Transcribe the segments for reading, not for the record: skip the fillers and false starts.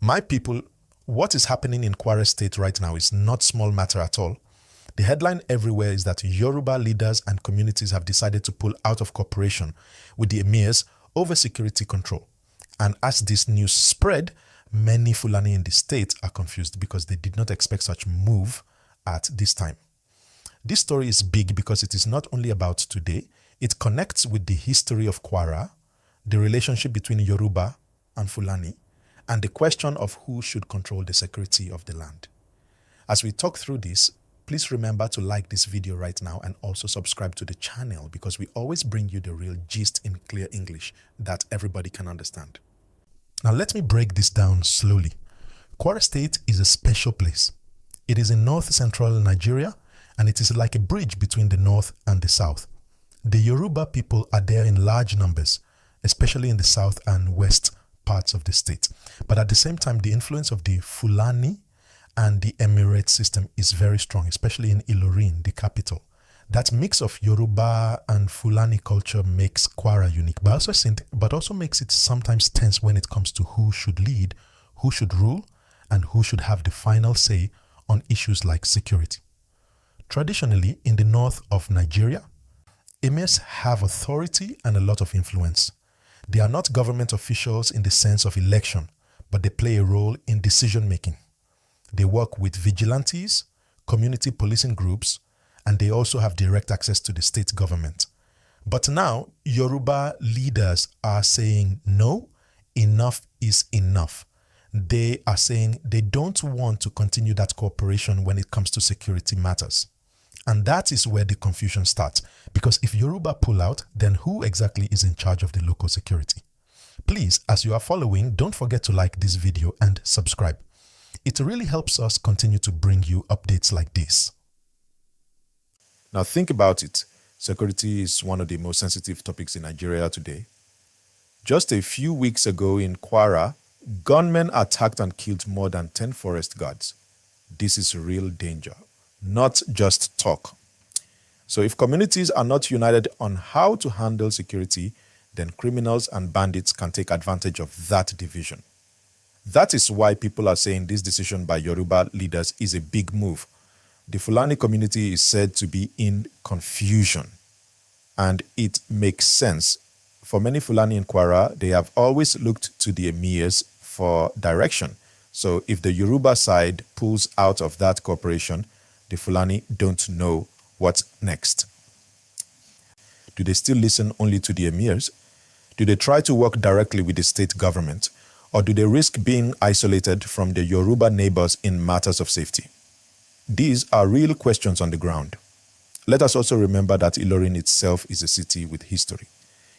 My people, what is happening in Kwara State right now is not small matter at all. The headline everywhere is that Yoruba leaders and communities have decided to pull out of cooperation with the Emirs over security control. And as this news spread, many Fulani in the state are confused because they did not expect such move at this time. This story is big because it is not only about today, it connects with the history of Kwara, the relationship between Yoruba and Fulani, and the question of who should control the security of the land. As we talk through this, please remember to like this video right now and also subscribe to the channel because we always bring you the real gist in clear English that everybody can understand. Now let me break this down slowly. Kwara State is a special place. It is in north-central Nigeria and it is like a bridge between the north and the south. The Yoruba people are there in large numbers, especially in the south and west parts of the state. But at the same time, the influence of the Fulani and the Emirate system is very strong, especially in Ilorin, the capital. That mix of Yoruba and Fulani culture makes Kwara unique, but also makes it sometimes tense when it comes to who should lead, who should rule, and who should have the final say on issues like security. Traditionally, in the north of Nigeria, Emirs have authority and a lot of influence. They are not government officials in the sense of election, but they play a role in decision-making. They work with vigilantes, community policing groups, and they also have direct access to the state government. But now, Yoruba leaders are saying, no, enough is enough. They are saying they don't want to continue that cooperation when it comes to security matters. And that is where the confusion starts. Because if Yoruba pull out, then who exactly is in charge of the local security? Please, as you are following, don't forget to like this video and subscribe. It really helps us continue to bring you updates like this. Now think about it. Security is one of the most sensitive topics in Nigeria today. Just a few weeks ago in Kwara, gunmen attacked and killed more than 10 forest guards. This is real danger, not just talk. So if communities are not united on how to handle security, then criminals and bandits can take advantage of that division. That is why people are saying this decision by Yoruba leaders is a big move. The Fulani community is said to be in confusion, and it makes sense. For many Fulani in Kwara, they have always looked to the Emirs for direction. So if the Yoruba side pulls out of that cooperation, the Fulani don't know what's next. Do they still listen only to the Emirs? Do they try to work directly with the state government? Or do they risk being isolated from their Yoruba neighbors in matters of safety? These are real questions on the ground. Let us also remember that Ilorin itself is a city with history.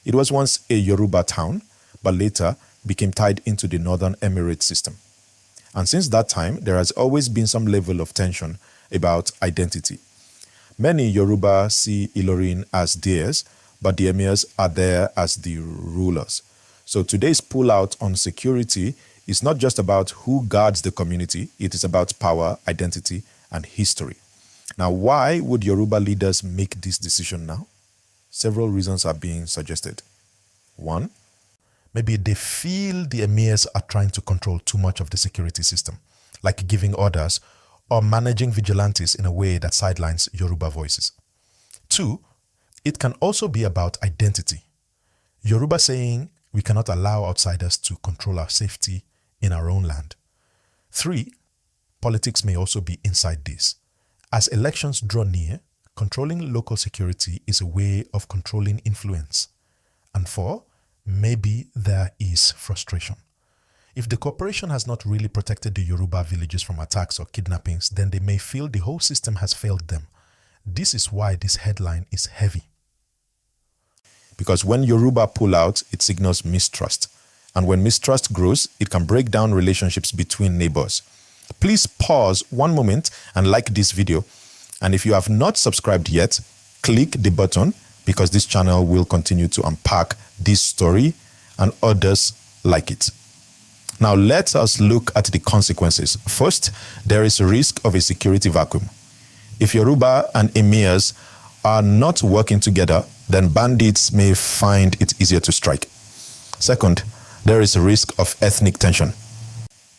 It was once a Yoruba town, but later became tied into the Northern Emirate system. And since that time, there has always been some level of tension about identity. Many Yoruba see Ilorin as theirs, but the Emirs are there as the rulers. So today's pullout on security is not just about who guards the community, it is about power, identity, and history. Now, why would Yoruba leaders make this decision now? Several reasons are being suggested. One, maybe they feel the Emirs are trying to control too much of the security system, like giving orders or managing vigilantes in a way that sidelines Yoruba voices. Two, it can also be about identity. Yoruba saying we cannot allow outsiders to control our safety in our own land. Three, politics may also be inside this. As elections draw near, controlling local security is a way of controlling influence. And four, maybe there is frustration. If the corporation has not really protected the Yoruba villages from attacks or kidnappings, then they may feel the whole system has failed them. This is why this headline is heavy. Because when Yoruba pull out, it signals mistrust. And when mistrust grows, it can break down relationships between neighbors. Please pause one moment and like this video. And if you have not subscribed yet, click the button because this channel will continue to unpack this story and others like it. Now let us look at the consequences. First, there is a risk of a security vacuum. If Yoruba and Emirs are not working together, then bandits may find it easier to strike. Second, there is a risk of ethnic tension.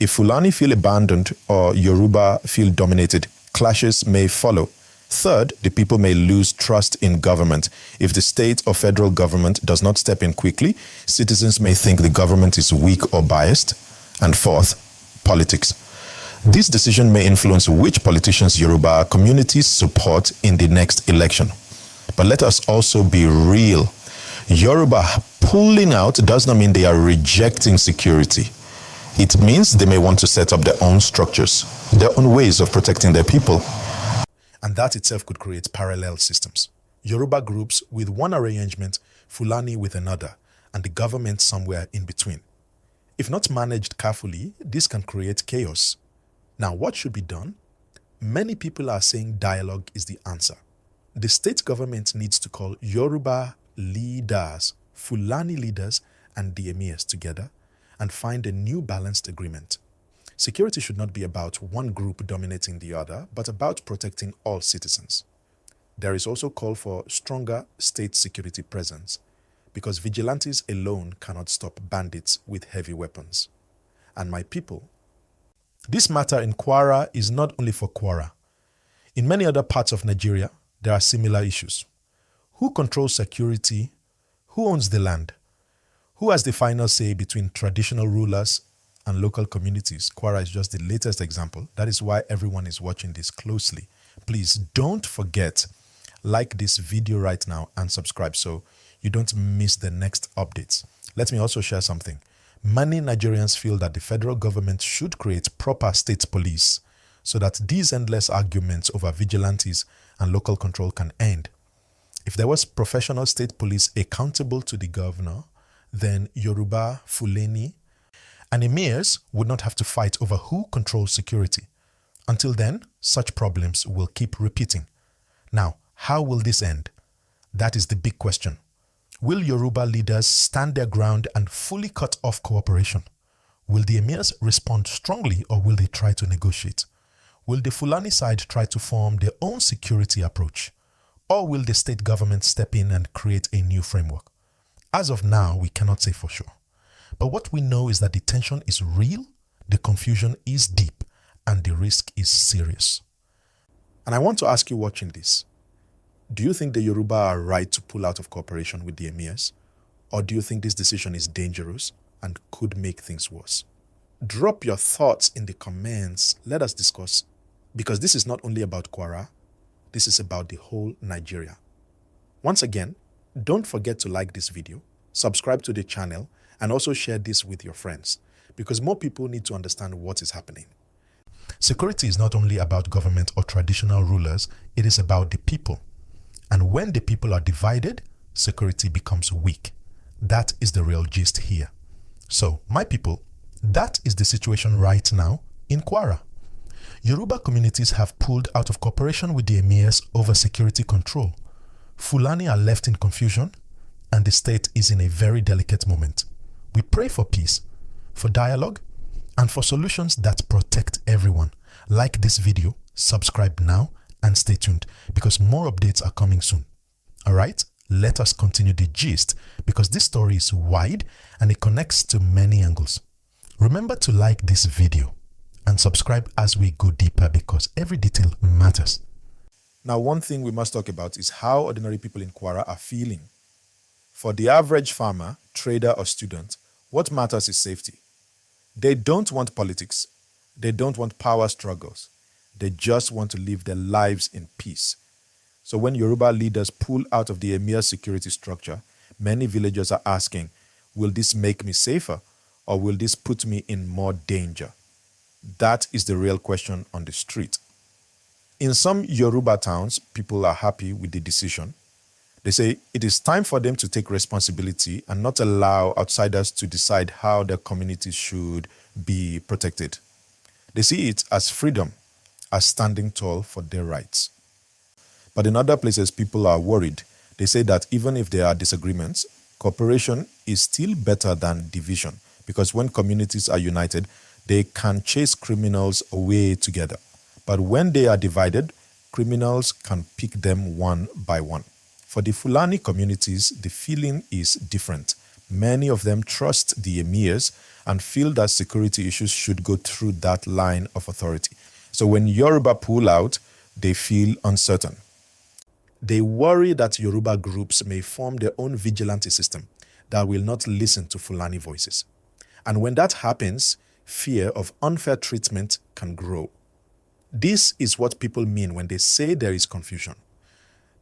If Fulani feel abandoned or Yoruba feel dominated, clashes may follow. Third, the people may lose trust in government. If the state or federal government does not step in quickly, citizens may think the government is weak or biased. And fourth, politics. This decision may influence which politicians Yoruba communities support in the next election. But let us also be real. Yoruba pulling out does not mean they are rejecting security. It means they may want to set up their own structures, their own ways of protecting their people. And that itself could create parallel systems. Yoruba groups with one arrangement, Fulani with another, and the government somewhere in between. If not managed carefully, this can create chaos. Now, what should be done? Many people are saying dialogue is the answer. The state government needs to call Yoruba leaders, Fulani leaders, and the Emirs together and find a new balanced agreement. Security should not be about one group dominating the other, but about protecting all citizens. There is also call for stronger state security presence, because vigilantes alone cannot stop bandits with heavy weapons. And my people, this matter in Kwara is not only for Kwara. In many other parts of Nigeria, there are similar issues. Who controls security? Who owns the land? Who has the final say between traditional rulers and local communities? Kwara is just the latest example. That is why everyone is watching this closely. Please don't forget, like this video right now and subscribe so you don't miss the next updates. Let me also share something. Many Nigerians feel that the federal government should create proper state police so that these endless arguments over vigilantes and local control can end. If there was professional state police accountable to the governor, then Yoruba, Fulani, and Emirs would not have to fight over who controls security. Until then, such problems will keep repeating. Now, how will this end? That is the big question. Will Yoruba leaders stand their ground and fully cut off cooperation? Will the Emirs respond strongly or will they try to negotiate? Will the Fulani side try to form their own security approach? Or will the state government step in and create a new framework? As of now, we cannot say for sure. But what we know is that the tension is real, the confusion is deep, and the risk is serious. And I want to ask you watching this, do you think the Yoruba are right to pull out of cooperation with the Emirs? Or do you think this decision is dangerous and could make things worse? Drop your thoughts in the comments. Let us discuss. Because this is not only about Kwara, this is about the whole Nigeria. Once again, don't forget to like this video, subscribe to the channel, and also share this with your friends, because more people need to understand what is happening. Security is not only about government or traditional rulers, it is about the people. And when the people are divided, security becomes weak. That is the real gist here. So, my people, that is the situation right now in Kwara. Yoruba communities have pulled out of cooperation with the Emirs over security control. Fulani are left in confusion, and the state is in a very delicate moment. We pray for peace, for dialogue, and for solutions that protect everyone. Like this video, subscribe now, and stay tuned because more updates are coming soon. All right, let us continue the gist because this story is wide and it connects to many angles. Remember to like this video and subscribe as we go deeper because every detail matters. Now, one thing we must talk about is how ordinary people in Kwara are feeling. For the average farmer, trader, or student, what matters is safety. They don't want politics. They don't want power struggles. They just want to live their lives in peace. So when Yoruba leaders pull out of the Emir security structure, many villagers are asking, will this make me safer or will this put me in more danger? That is the real question on the street. In some Yoruba towns, people are happy with the decision. They say it is time for them to take responsibility and not allow outsiders to decide how their communities should be protected. They see it as freedom, as standing tall for their rights. But in other places, people are worried. They say that even if there are disagreements, cooperation is still better than division because when communities are united, they can chase criminals away together. But when they are divided, criminals can pick them one by one. For the Fulani communities, the feeling is different. Many of them trust the emirs and feel that security issues should go through that line of authority. So when Yoruba pull out, they feel uncertain. They worry that Yoruba groups may form their own vigilante system that will not listen to Fulani voices. And when that happens, fear of unfair treatment can grow. This is what people mean when they say there is confusion.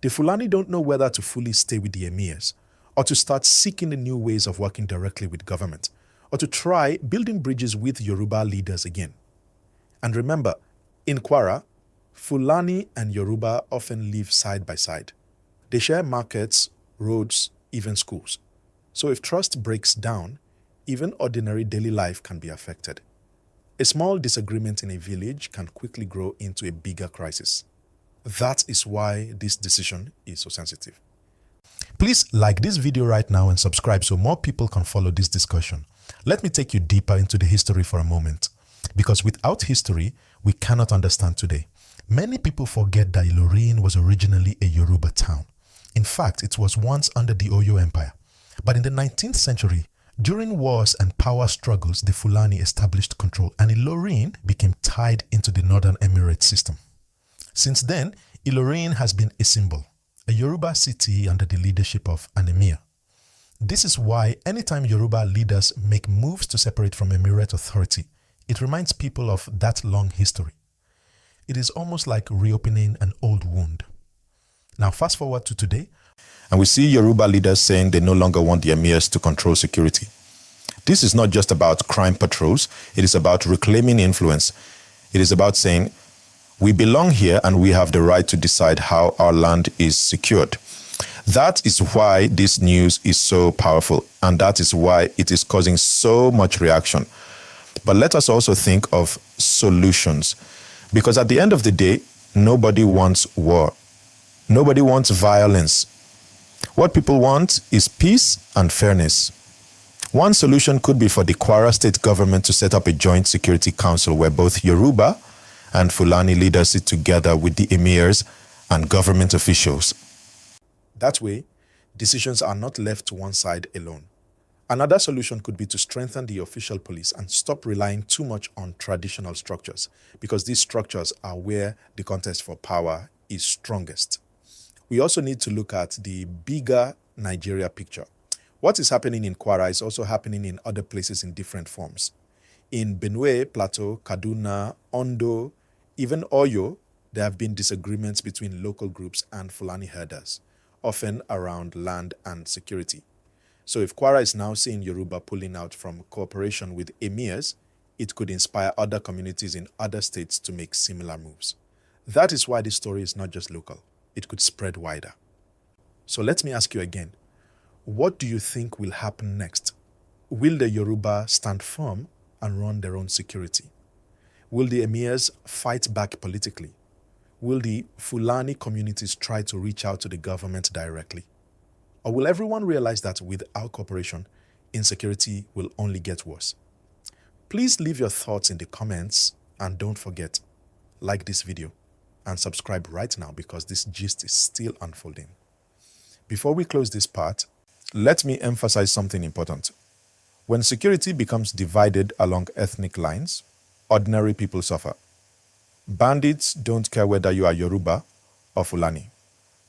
The Fulani don't know whether to fully stay with the emirs, or to start seeking the new ways of working directly with government, or to try building bridges with Yoruba leaders again. And remember, in Kwara, Fulani and Yoruba often live side by side. They share markets, roads, even schools. So if trust breaks down, even ordinary daily life can be affected. A small disagreement in a village can quickly grow into a bigger crisis. That is why this decision is so sensitive. Please like this video right now and subscribe so more people can follow this discussion. Let me take you deeper into the history for a moment, because without history, we cannot understand today. Many people forget that Ilorin was originally a Yoruba town. In fact, it was once under the Oyo Empire. But in the 19th century, during wars and power struggles, the Fulani established control and Ilorin became tied into the Northern Emirate system. Since then, Ilorin has been a symbol, a Yoruba city under the leadership of an Emir. This is why anytime Yoruba leaders make moves to separate from Emirate authority, it reminds people of that long history. It is almost like reopening an old wound. Now fast forward to today, and we see Yoruba leaders saying they no longer want the emirs to control security. This is not just about crime patrols, it is about reclaiming influence. It is about saying, we belong here and we have the right to decide how our land is secured. That is why this news is so powerful, and that is why it is causing so much reaction. But let us also think of solutions, because at the end of the day, nobody wants war. Nobody wants violence. What people want is peace and fairness. One solution could be for the Kwara state government to set up a joint security council where both Yoruba and Fulani leaders sit together with the emirs and government officials. That way, decisions are not left to one side alone. Another solution could be to strengthen the official police and stop relying too much on traditional structures, because these structures are where the contest for power is strongest. We also need to look at the bigger Nigeria picture. What is happening in Kwara is also happening in other places in different forms. In Benue, Plateau, Kaduna, Ondo, even Oyo, there have been disagreements between local groups and Fulani herders, often around land and security. So if Kwara is now seeing Yoruba pulling out from cooperation with emirs, it could inspire other communities in other states to make similar moves. That is why this story is not just local. It could spread wider. So let me ask you again, what do you think will happen next? Will the Yoruba stand firm and run their own security? Will the emirs fight back politically? Will the Fulani communities try to reach out to the government directly? Or will everyone realize that without cooperation, insecurity will only get worse? Please leave your thoughts in the comments, and don't forget, like this video and subscribe right now, because this gist is still unfolding. Before we close this part, let me emphasize something important. When security becomes divided along ethnic lines, ordinary people suffer. Bandits don't care whether you are Yoruba or Fulani.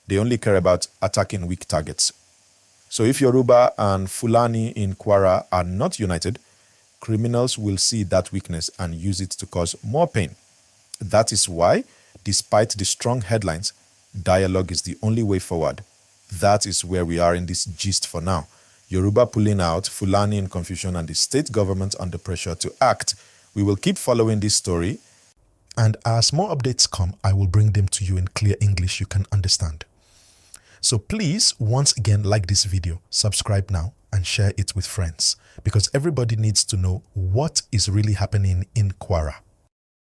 They only care about attacking weak targets. So if Yoruba and Fulani in Kwara are not united, criminals will see that weakness and use it to cause more pain. That is why, despite the strong headlines, dialogue is the only way forward. That is where we are in this gist for now. Yoruba pulling out, Fulani in confusion, and the state government under pressure to act. We will keep following this story, and as more updates come, I will bring them to you in clear English you can understand. So please, once again, like this video, subscribe now, and share it with friends, because everybody needs to know what is really happening in Kwara.